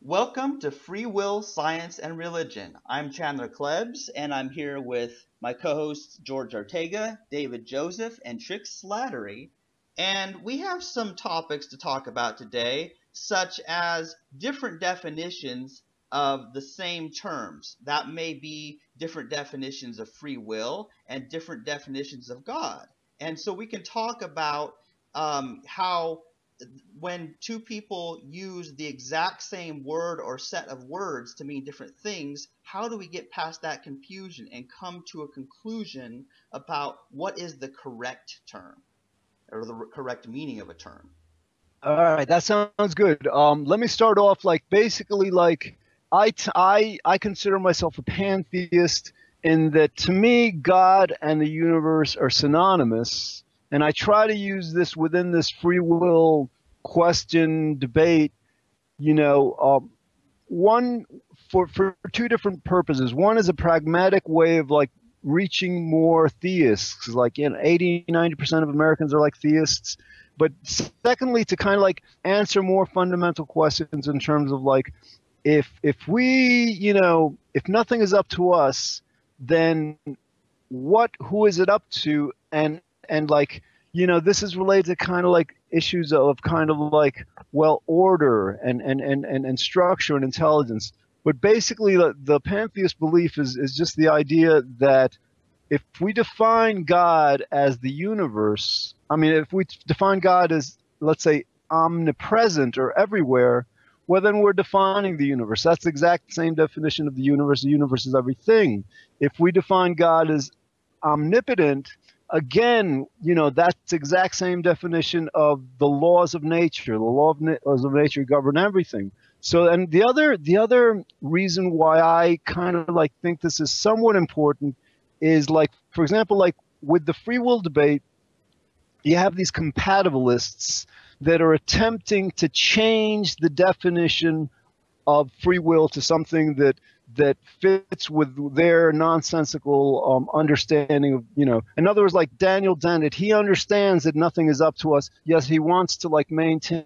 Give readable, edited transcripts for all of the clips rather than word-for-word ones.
Welcome to Free Will, Science, and Religion. I'm Chandler Klebs, and I'm here with my co-hosts George Ortega, David Joseph, and Trix Slattery. And we have some topics to talk about today, such as different definitions of the same terms. That may be different definitions of free will and different definitions of God. And so we can talk about how when two people use the exact same word or set of words to mean different things, how do we get past that confusion and come to a conclusion about what is the correct term or the correct meaning of a term? All right, that sounds good. Let me start off basically I consider myself a pantheist in that to me God and the universe are synonymous, and I try to use this within this free will question debate. One for two different purposes. One is a pragmatic way of reaching more theists, 80-90% of Americans are theists. But secondly, to kind of answer more fundamental questions in terms of if nothing is up to us, then who is it up to? And this is related to kind of issues of kind of order and structure and intelligence. But basically the pantheist belief is just the idea that if we define God as the universe, if we define God as, let's say, omnipresent or everywhere, well, then we're defining the universe. That's the exact same definition of the universe. The universe is everything. If we define God as omnipotent, again, that's the exact same definition of the laws of nature. The laws of nature govern everything. So, and the other reason why I kind of think this is somewhat important is for example, with the free will debate, you have these compatibilists that are attempting to change the definition of free will to something that fits with their nonsensical understanding of, in other words, like Daniel Dennett, he understands that nothing is up to us. Yes, he wants to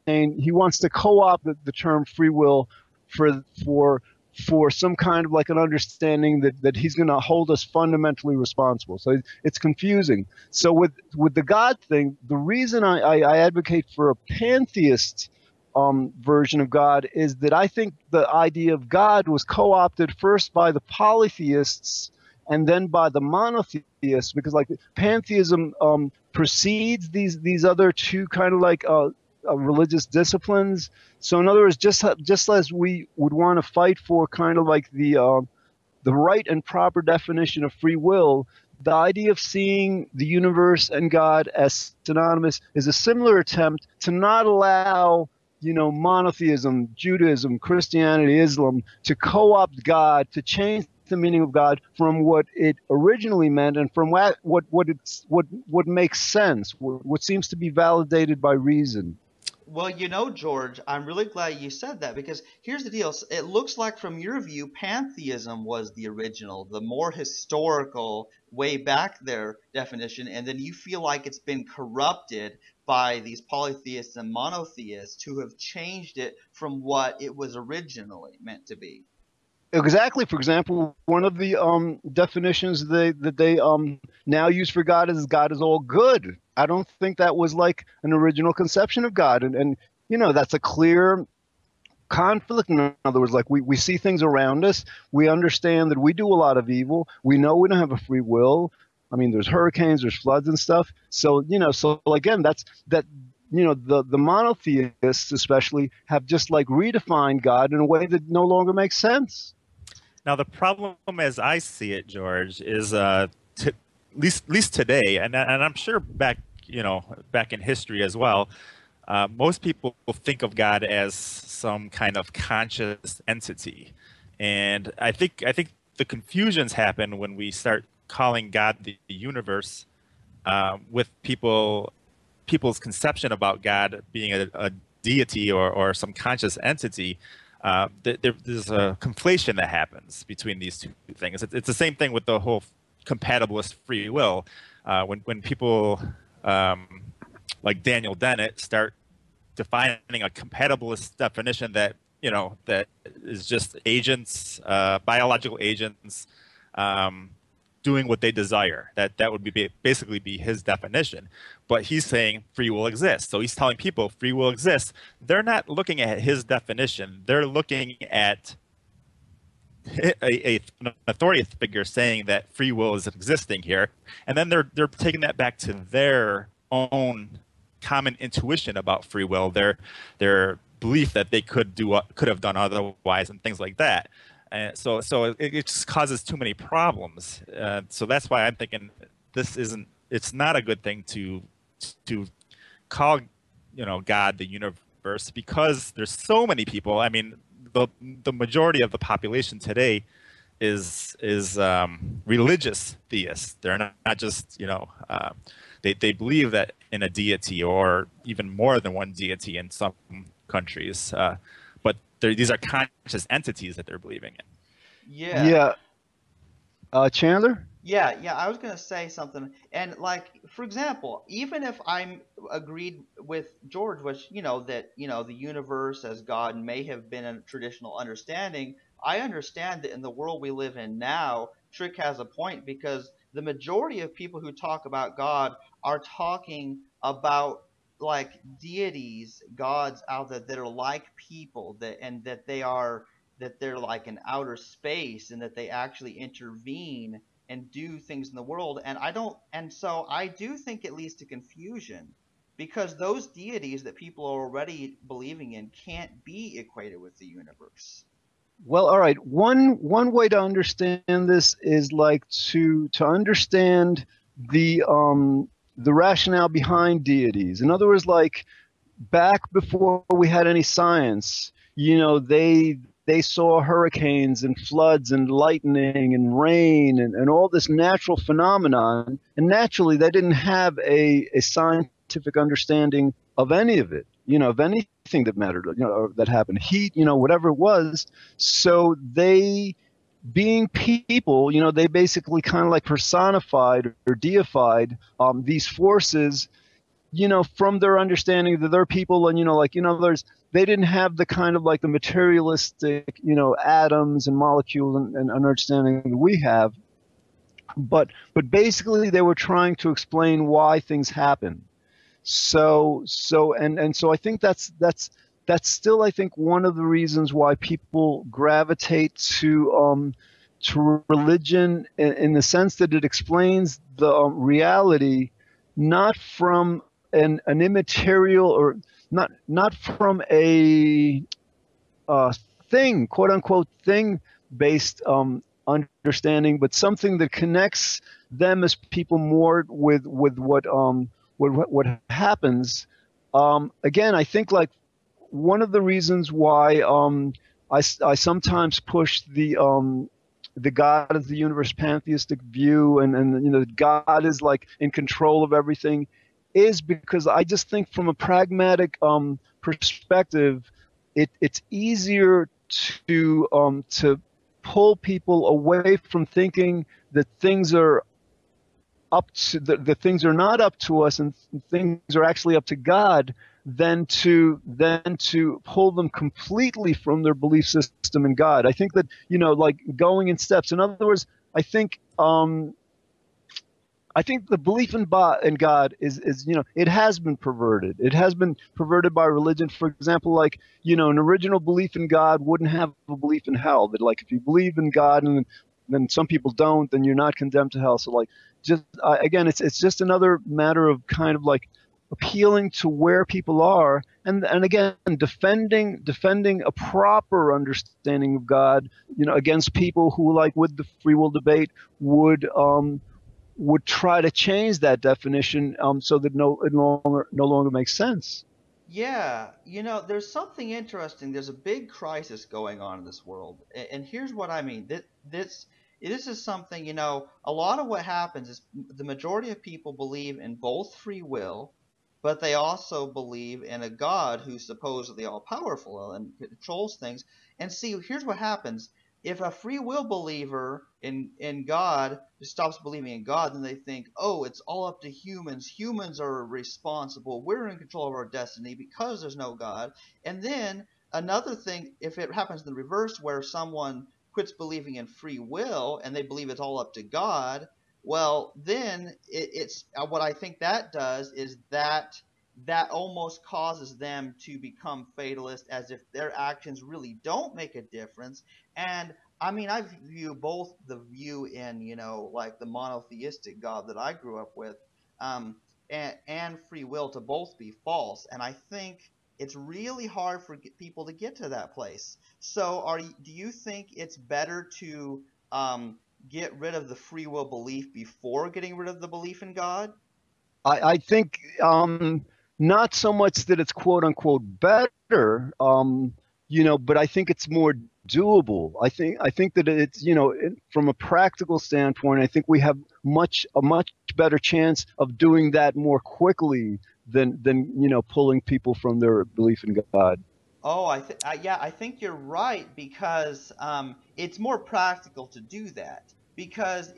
he wants to co-opt the term free will for some kind of an understanding that he's going to hold us fundamentally responsible. So it's confusing. So with the God thing, the reason I advocate for a pantheist version of God is that I think the idea of God was co-opted first by the polytheists and then by the monotheists, because pantheism precedes these other two kind of religious disciplines. So in other words, just as we would want to fight for kind of the right and proper definition of free will, the idea of seeing the universe and God as synonymous is a similar attempt to not allow monotheism, Judaism, Christianity, Islam to co-opt God, to change the meaning of God from what it originally meant and from what makes sense, what seems to be validated by reason. Well, George, I'm really glad you said that because here's the deal. It looks like from your view, pantheism was the original, the more historical, way back there definition, and then you feel like it's been corrupted by these polytheists and monotheists who have changed it from what it was originally meant to be. Exactly. For example, one of the definitions that they now use for God is all good. I don't think that was an original conception of God, and that's a clear conflict. In other words, we see things around us, we understand that we do a lot of evil, we know we don't have a free will. There's hurricanes, there's floods and stuff. So again, the monotheists especially have just redefined God in a way that no longer makes sense. Now, the problem, as I see it, George, is at least today, and I'm sure back in history as well, most people think of God as some kind of conscious entity, and I think the confusions happen when we start calling God the universe, with people's conception about God being a deity or some conscious entity. There's a conflation that happens between these two things. It's the same thing with the whole compatibilist free will. When people like Daniel Dennett start defining a compatibilist definition that that is just agents, biological agents, doing what they desire. That would basically be his definition. But he's saying free will exists. So he's telling people free will exists. They're not looking at his definition. They're looking at an authority figure saying that free will is existing here, and then they're taking that back to their own common intuition about free will, their belief that they could have done otherwise, and things like that. And so it just causes too many problems. So that's why I'm thinking it's not a good thing to call God the universe, because there's so many people. I mean, the majority of the population today is religious theists. They're not just they believe that in a deity, or even more than one deity in some countries. But these are conscious entities that they're believing in. Yeah. Chandler? Yeah, I was going to say something. And like, for example, even if I'm agreed with George, which, that, the universe as God may have been a traditional understanding, I understand that in the world we live in now, Trick has a point, because the majority of people who talk about God are talking about like deities, gods out there that are like people, that they're like in outer space, and that they actually intervene and do things in the world. And so I do think it leads to confusion, because those deities that people are already believing in can't be equated with the universe. Well, all right. One way to understand this is like to understand the rationale behind deities. In other words, like back before we had any science, they saw hurricanes and floods and lightning and rain and all this natural phenomenon, and naturally they didn't have a scientific understanding of any of it, of anything that mattered, that happened, heat, whatever it was. So they, being people, they basically kind of like personified or deified these forces, from their understanding that they're people, and they didn't have the kind of like the materialistic, atoms and molecules and understanding that we have, but basically they were trying to explain why things happen. So I think that's still, I think, one of the reasons why people gravitate to religion, in the sense that it explains the reality, not from an immaterial, or not from a thing, quote unquote, thing based understanding, but something that connects them as people more with what happens. Again, I think like one of the reasons why I sometimes push the God of the universe pantheistic view, and God is like in control of everything, is because I just think from a pragmatic perspective, it's easier to pull people away from thinking that things are up to the things are not up to us, and things are actually up to God, than to pull them completely from their belief system in God. I think that like going in steps. In other words, I think the belief in God is it has been perverted. It has been perverted by religion. For example, like an original belief in God wouldn't have a belief in hell. That like if you believe in God and then some people don't, then you're not condemned to hell. So like just again, it's just another matter of kind of like appealing to where people are, and again defending a proper understanding of God, against people who, like with the free will debate, would try to change that definition so that it no longer makes sense. Yeah, there's something interesting. There's a big crisis going on in this world, and here's what I mean. This is something, a lot of what happens is the majority of people believe in both free will, but they also believe in a God who's supposedly all powerful and controls things. And see, here's what happens. If a free will believer in God stops believing in God, then they think, oh, it's all up to humans. Humans are responsible. We're in control of our destiny because there's no God. And then another thing, if it happens in the reverse, where someone quits believing in free will and they believe it's all up to God, well, then it's what I think that does is that almost causes them to become fatalist, as if their actions really don't make a difference. And I mean, I view both the view in, like the monotheistic God that I grew up with, um, and free will to both be false. And I think it's really hard for people to get to that place. So, do you think it's better to get rid of the free will belief before getting rid of the belief in God? I think not so much that it's quote unquote better, but I think it's more doable. I think that it's, from a practical standpoint, I think we have a much better chance of doing that more quickly than pulling people from their belief in God. Oh, yeah, I think you're right, because it's more practical to do that, because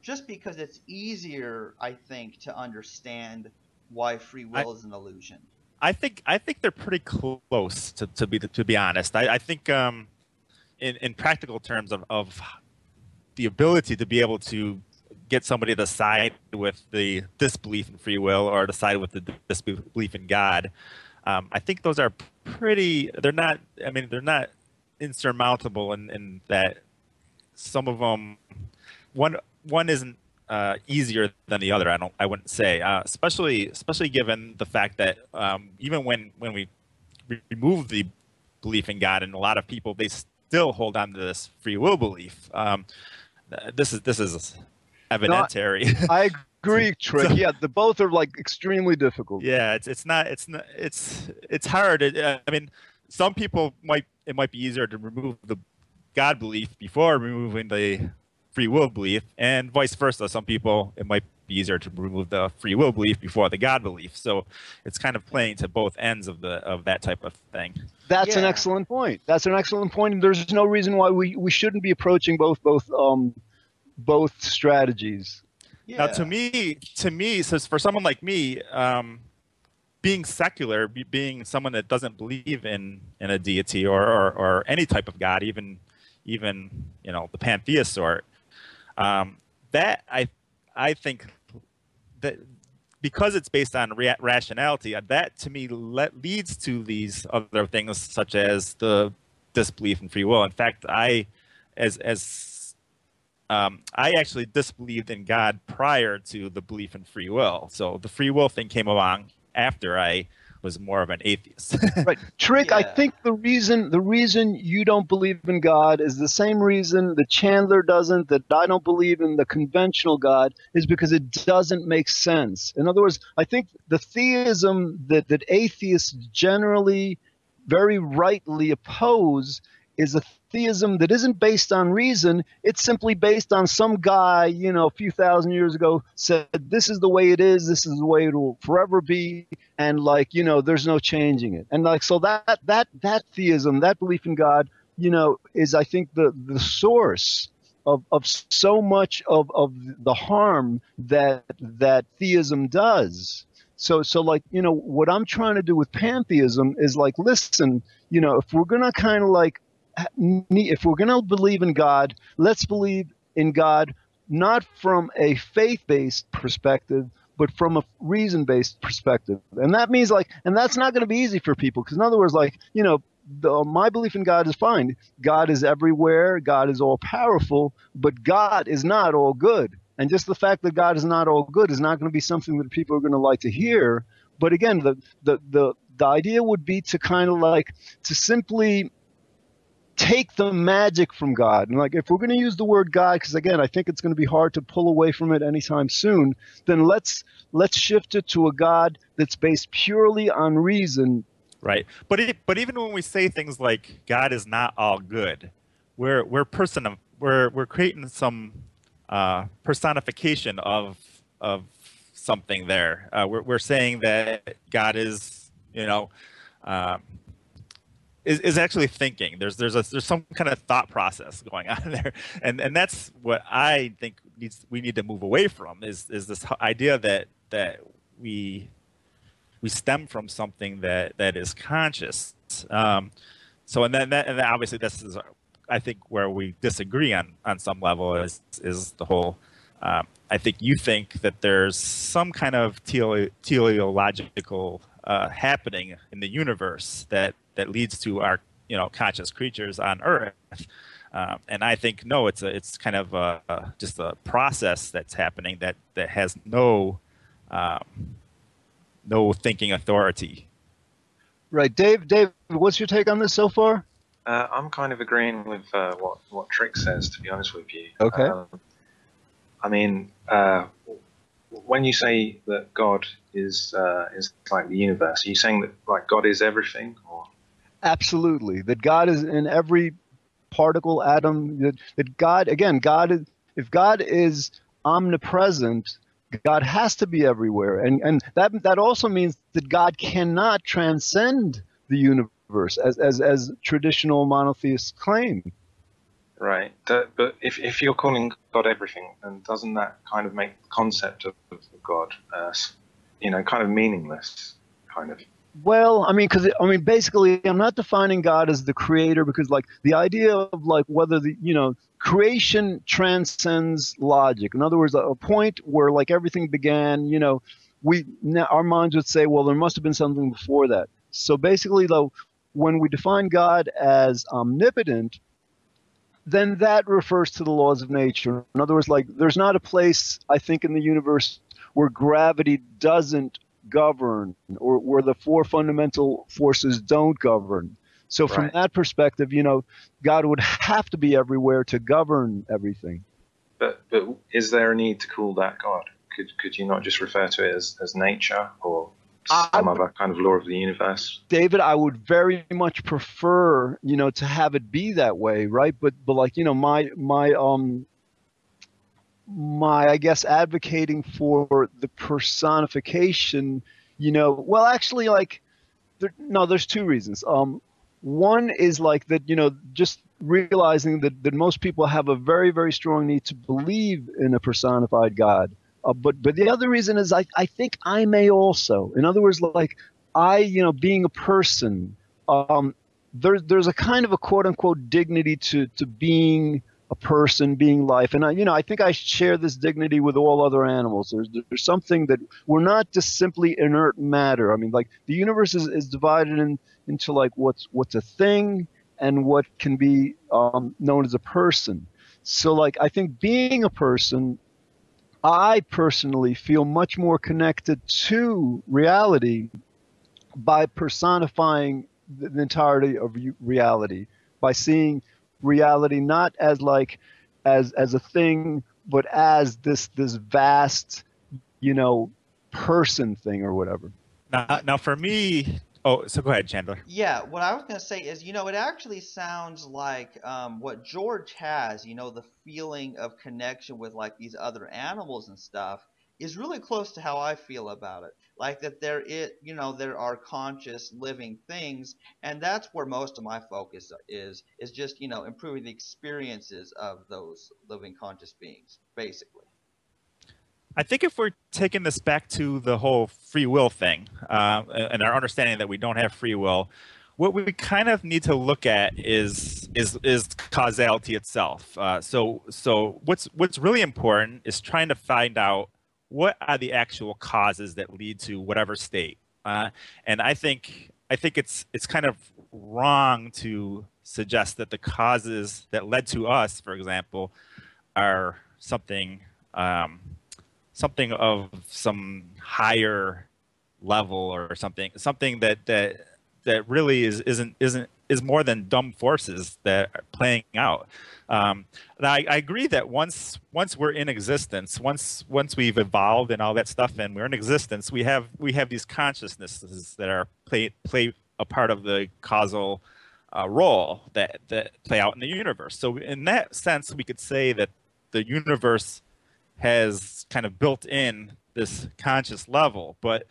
just because it's easier, I think, to understand why free will is an illusion. I think they're pretty close to be honest. I think in practical terms of the ability to be able to get somebody to side with the disbelief in free will or to side with the disbelief in God. I think those are they're not insurmountable in that some of them, one isn't easier than the other. I wouldn't say, especially given the fact that even when we remove the belief in God, and a lot of people, they still hold on to this free will belief. This is evidentiary. No, I agree, Trick. Yeah, the both are like extremely difficult. Yeah, it's hard. I mean, some people it might be easier to remove the God belief before removing the free will belief, and vice versa. Some people, it might be easier to remove the free will belief before the God belief. So it's kind of playing to both ends of that type of thing. That's an excellent point. That's an excellent point, and there's no reason why we shouldn't be approaching both strategies. Yeah. Now, to me, so for someone like me, being secular, being someone that doesn't believe in a deity or any type of God, even the pantheist sort, that I think that because it's based on rationality, that to me leads to these other things such as the disbelief in free will. In fact, I actually disbelieved in God prior to the belief in free will. So the free will thing came along after I was more of an atheist. Right. Trick, yeah. I think the reason you don't believe in God is the same reason that Chandler doesn't, that I don't believe in the conventional God, is because it doesn't make sense. In other words, I think the theism that atheists generally very rightly oppose is a theism that isn't based on reason. It's simply based on some guy, a few thousand years ago said, this is the way it is, this is the way it will forever be, and there's no changing it. And so that theism, that belief in God, is, I think, the source of so much of the harm that theism does. So what I'm trying to do with pantheism is listen, if we're gonna if we're going to believe in God, let's believe in God not from a faith-based perspective, but from a reason-based perspective. And that means and that's not going to be easy for people, because in other words, my belief in God is fine. God is everywhere. God is all powerful, but God is not all good. And just the fact that God is not all good is not going to be something that people are going to like to hear. But again, the idea would be to to simply take the magic from God. And if we're going to use the word God, because again, I think it's going to be hard to pull away from it anytime soon, then let's shift it to a God that's based purely on reason. Right. But even when we say things like God is not all good, we're creating some personification of something there. We're saying that God is, is actually thinking. There's some kind of thought process going on there, and that's what I think we need to move away from is this idea that we stem from something that is conscious. so and then obviously this is I think where we disagree on some level is the whole. I think you think that there's some kind of teleological happening in the universe that leads to our conscious creatures on Earth, and I think no, it's kind of just a process that's happening that has no thinking authority. Right, Dave, what's your take on this so far? I'm kind of agreeing with what Trick says, to be honest with you. Okay. I mean, when you say that God is like the universe, are you saying that like God is everything? Or? Absolutely, that God is in every particle, atom. That God, again, if God is omnipresent, God has to be everywhere, and that also means that God cannot transcend the universe, as traditional monotheists claim. Right, but if you're calling God everything, then doesn't that kind of make the concept of God, kind of meaningless, kind of? Well, I mean, basically, I'm not defining God as the creator, because like the idea of like whether creation transcends logic. In other words, a point where like everything began, our minds would say, well, there must have been something before that. So basically, though, when we define God as omnipotent, then that refers to the laws of nature. In other words, like there's not a place, I think, in the universe where gravity doesn't govern, or where the four fundamental forces don't govern. So from that perspective, God would have to be everywhere to govern everything. But is there a need to call that God? Could you not just refer to it as nature or some other kind of law of the universe? David, I would very much prefer, to have it be that way, right? But like, my I guess advocating for the personification, well, actually, like, there's two reasons. One is like that, just realizing that most people have a very, very strong need to believe in a personified God. But the other reason is I think I may also. In other words, like being a person, there's a kind of a quote unquote dignity to being a person, being life. And I think I share this dignity with all other animals. There's something that we're not just simply inert matter. I mean, like the universe is divided into like what's a thing and what can be known as a person. So like I think being a person, I personally feel much more connected to reality by personifying the entirety of reality, by seeing reality not as like as a thing, but as this vast, person thing or whatever. Now for me, so go ahead, Chandler. Yeah, what I was going to say is, it actually sounds like what George has, the feeling of connection with like these other animals and stuff is really close to how I feel about it. Like that there are conscious living things, and that's where most of my focus is just, improving the experiences of those living conscious beings, basically. I think if we're taking this back to the whole free will thing, and our understanding that we don't have free will, what we kind of need to look at is causality itself. So what's really important is trying to find out what are the actual causes that lead to whatever state. And I think it's kind of wrong to suggest that the causes that led to us, for example, are something of some higher level or something that really is more than dumb forces that are playing out. And I agree that once we're in existence, once we've evolved and all that stuff, and we're in existence, we have these consciousnesses that are play a part of the causal role that play out in the universe. So in that sense, we could say that the universe has kind of built in this conscious level, but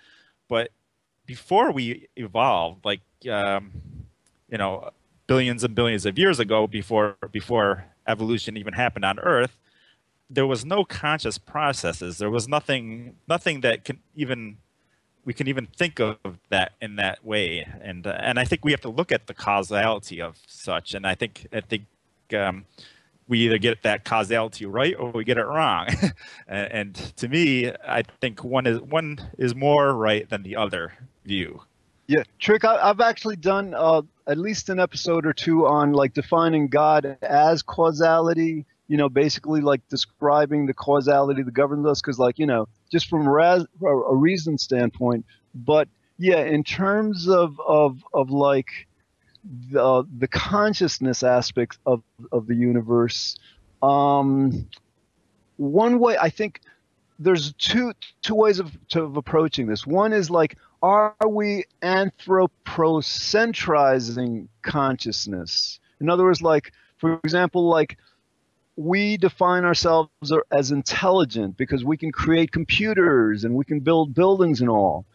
before we evolved, like billions and billions of years ago, before evolution even happened on Earth, there was no conscious processes. There was nothing that can even we can even think of that in that way, and I think we have to look at the causality of such, and I think we either get that causality right or we get it wrong. And to me, I think one is more right than the other view. Yeah, Trick, I've actually done at least an episode or two on like defining God as causality, basically like describing the causality that governs us, because like, just from a reason standpoint. But yeah, in terms of like the consciousness aspect of the universe, one way, I think there's two ways of approaching this. One is like, are we anthropocentrizing consciousness? In other words, like, for example, like we define ourselves as intelligent because we can create computers and we can build buildings and all.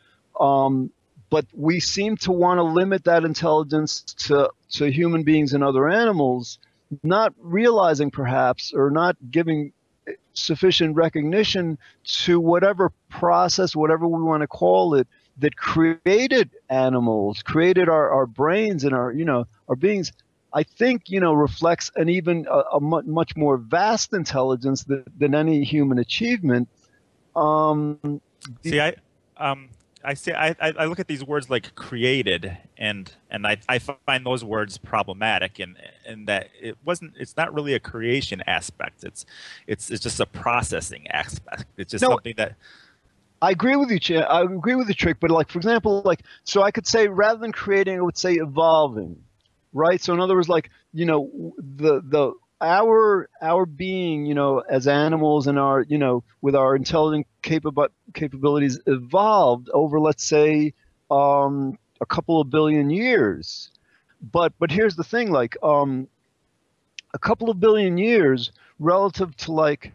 But we seem to want to limit that intelligence to human beings and other animals, not realizing perhaps, or not giving sufficient recognition to whatever process, whatever we want to call it, that created animals, created our brains and our beings. I think, reflects an even a much more vast intelligence than any human achievement. See, I look at these words like created, and I find those words problematic, and that it's not really a creation aspect. It's just a processing aspect. It's just something that. I agree with you, Chan. I agree with the Trick, but like, for example, like, so I could say rather than creating, I would say evolving, right? So in other words, like, our being, as animals and our, with our intelligent capabilities evolved over, let's say, a couple of billion years. But here's the thing, like, a couple of billion years relative to like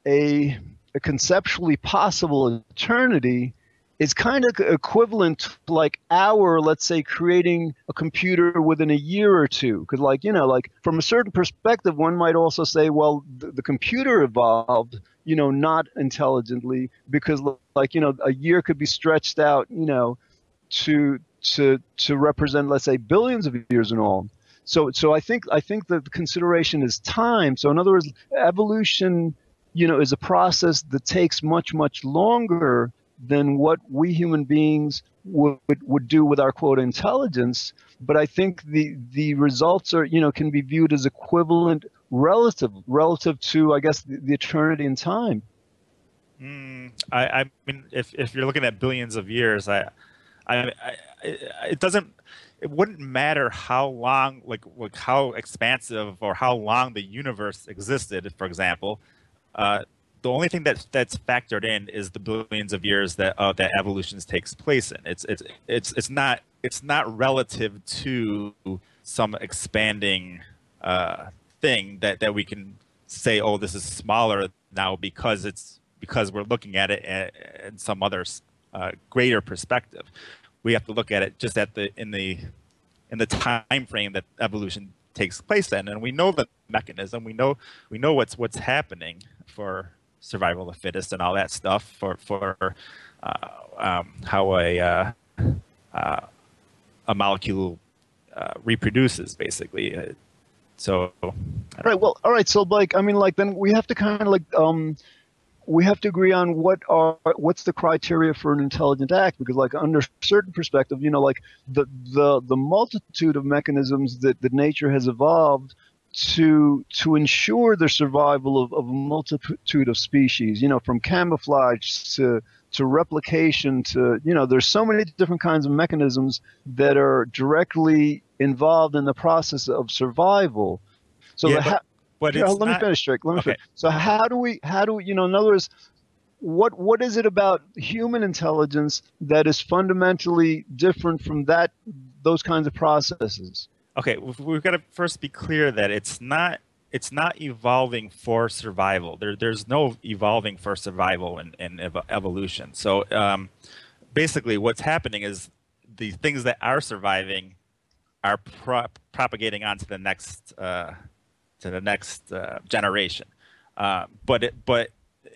a conceptually possible eternity is kind of equivalent to like let's say, creating a computer within a year or two. Because like, like from a certain perspective, one might also say, well, the computer evolved, not intelligently, because like, a year could be stretched out, to represent, let's say, billions of years and all. So I think that the consideration is time. So in other words, evolution, is a process that takes much, much longer than what we human beings would do with our quote intelligence. But I think the results are, can be viewed as equivalent relative to, I guess, the eternity and time. I mean, if you're looking at billions of years, it wouldn't matter how long, like how expansive or how long the universe existed, for example. The only thing that's factored in is the billions of years that evolution takes place in. It's not relative to some expanding thing that we can say, oh, this is smaller now because we're looking at it in some other greater perspective. We have to look at it just in the time frame that evolution takes place in, and we know the mechanism. We know what's happening for survival of the fittest and all that stuff, for how a molecule reproduces, basically. So right. Well, all right. So like, I mean, like, then we have to kind of like we have to agree on what's the criteria for an intelligent act, because like under certain perspective, like the multitude of mechanisms that nature has evolved to ensure the survival of a multitude of species, from camouflage to replication to, there's so many different kinds of mechanisms that are directly involved in the process of survival. So yeah, but let me finish, Trick. Let me finish. So how do we, in other words, what is it about human intelligence that is fundamentally different from those kinds of processes? Okay, we've got to first be clear that it's not evolving for survival. There's no evolving for survival in evolution. So basically, what's happening is the things that are surviving are propagating on to the next generation. But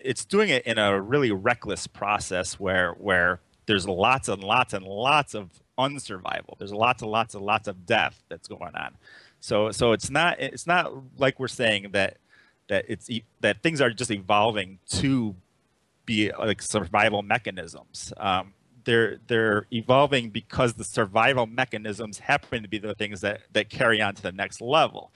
it's doing it in a really reckless process where there's lots and lots and lots of unsurvival. There's lots and lots and lots of death that's going on. So it's not like we're saying that things are just evolving to be like survival mechanisms. They're evolving because the survival mechanisms happen to be the things that carry on to the next level.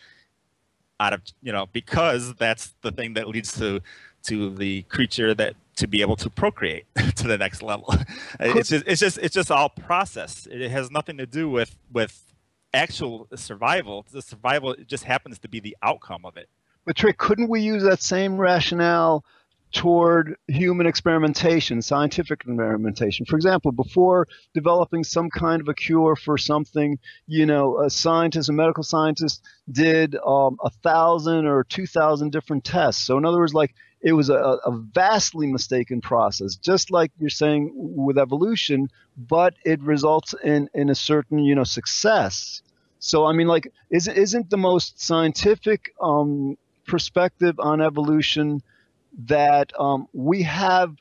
Because that's the thing that leads to the creature to be able to procreate to the next level. It's just all process. It has nothing to do with actual survival. The survival just happens to be the outcome of it. But Trick, couldn't we use that same rationale toward human experimentation, scientific experimentation? For example, before developing some kind of a cure for something, a medical scientist did 1,000 or 2,000 different tests. So in other words, like, it was a vastly mistaken process, just like you're saying with evolution, but it results in a certain, success. So, I mean, like, isn't the most scientific perspective on evolution that we have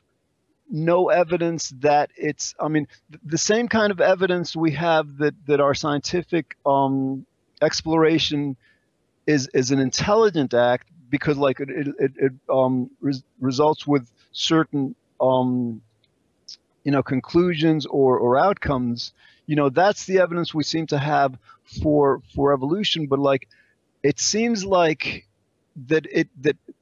no evidence that it's, I mean, the same kind of evidence we have that our scientific exploration is an intelligent act, because like it results with certain conclusions or outcomes. That's the evidence we seem to have for evolution. But like, it seems like that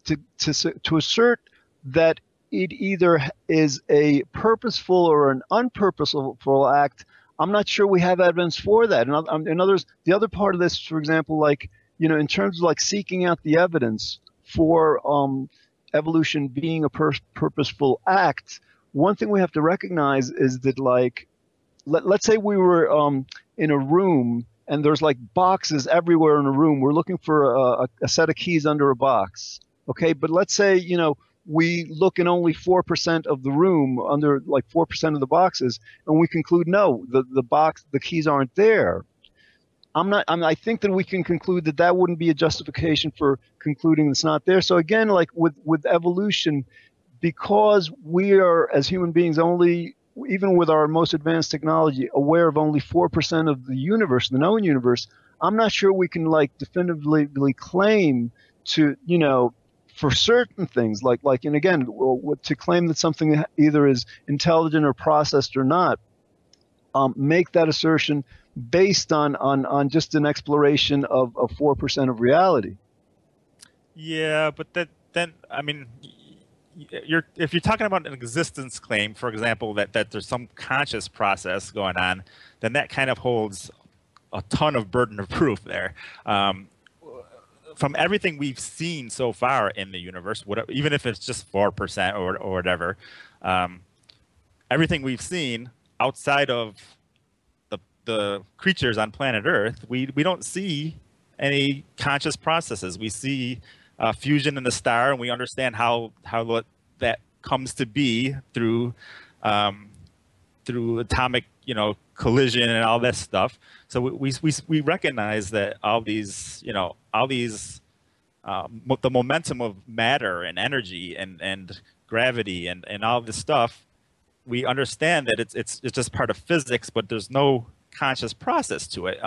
to assert that it either is a purposeful or an unpurposeful act, I'm not sure we have evidence for that. In other words, the other part of this, for example, like, in terms of like seeking out the evidence for evolution being a purposeful act, one thing we have to recognize is that, like, let's say we were in a room and there's like boxes everywhere in a room. We're looking for a set of keys under a box. Okay, but let's say, we look in only 4% of the room, under like 4% of the boxes, and we conclude, no, the keys aren't there. I think that we can conclude that wouldn't be a justification for concluding it's not there. So again, like with evolution, because we are, as human beings, only, even with our most advanced technology, aware of only 4% of the universe, the known universe, I'm not sure we can like definitively claim to, for certain things, and again, to claim that something either is intelligent or processed or not, make that assertion based on just an exploration of 4% of reality. Yeah, but then I mean, if you're talking about an existence claim, for example, that there's some conscious process going on, then that kind of holds a ton of burden of proof there. From everything we've seen so far in the universe, even if it's just 4% or whatever, everything we've seen outside of the creatures on planet Earth, we don't see any conscious processes. We see fusion in the star, and we understand how that comes to be through atomic collision and all that stuff. So we recognize that all these the momentum of matter and energy and gravity and all this stuff, we understand that it's just part of physics, but there's no conscious process to it.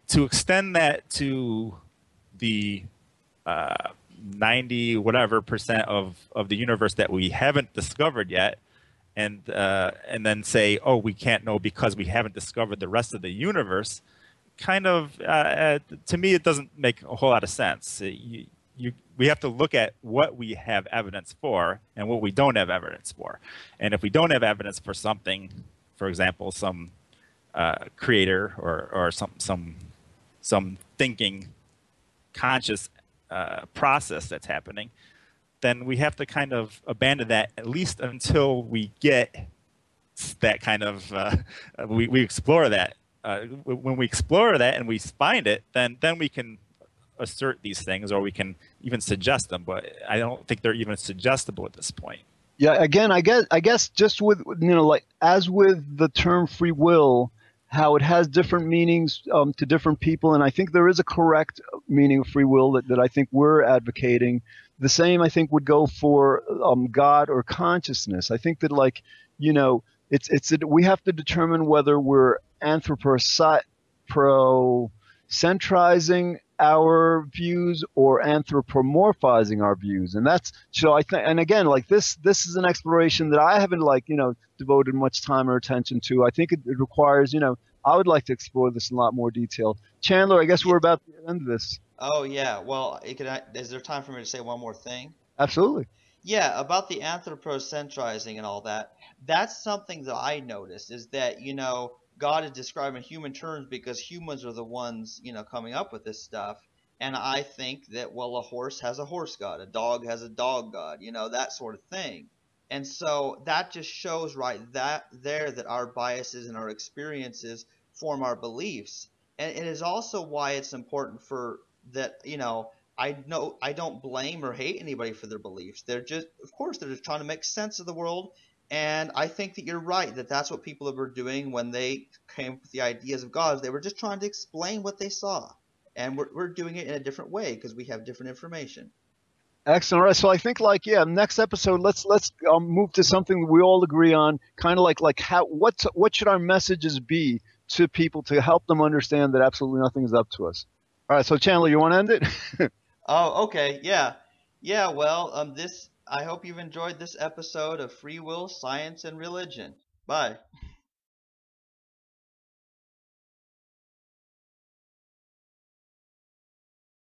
To extend that to the 90 whatever percent of the universe that we haven't discovered yet, and then say, oh, we can't know because we haven't discovered the rest of the universe, kind of, to me, it doesn't make a whole lot of sense. We have to look at what we have evidence for and what we don't have evidence for. And if we don't have evidence for something, for example, some creator or some thinking conscious process that's happening, then we have to kind of abandon that, at least until we get that kind of we explore that. When we explore that and we find it, then we can assert these things, or we can even suggest them. But I don't think they're even suggestible at this point. Yeah. Again, I guess just with like as with the term free will, how it has different meanings to different people, and I think there is a correct meaning of free will that I think we're advocating. The same, I think, would go for God or consciousness. I think that, like, we have to determine whether we're anthropocentrizing our views or anthropomorphizing our views. And that's, so I think, and again, like this is an exploration that I haven't, like, devoted much time or attention to. I think it requires, I would like to explore this in a lot more detail. Chandler, I guess we're about to end this. Oh yeah, well, is there time for me to say one more thing? Absolutely. Yeah, about the anthropocentrizing and all that. That's something that I noticed, is that, God is describing human terms because humans are the ones, coming up with this stuff. And I think that, well, a horse has a horse god, a dog has a dog god, that sort of thing. And so that just shows right that our biases and our experiences form our beliefs. And it is also why it's important for that, I know I don't blame or hate anybody for their beliefs. They're just, of course, they're just trying to make sense of the world. And I think that you're right, that that's what people were doing when they came up with the ideas of God. They were just trying to explain what they saw. And we're doing it in a different way because we have different information. Excellent. All right. So I think, like, next episode, let's move to something we all agree on, kind of like what should our messages be to people to help them understand that absolutely nothing is up to us. All right. So Chandler, you want to end it? Oh, okay. Yeah. Yeah. Well, I hope you've enjoyed this episode of Free Will, Science, and Religion. Bye.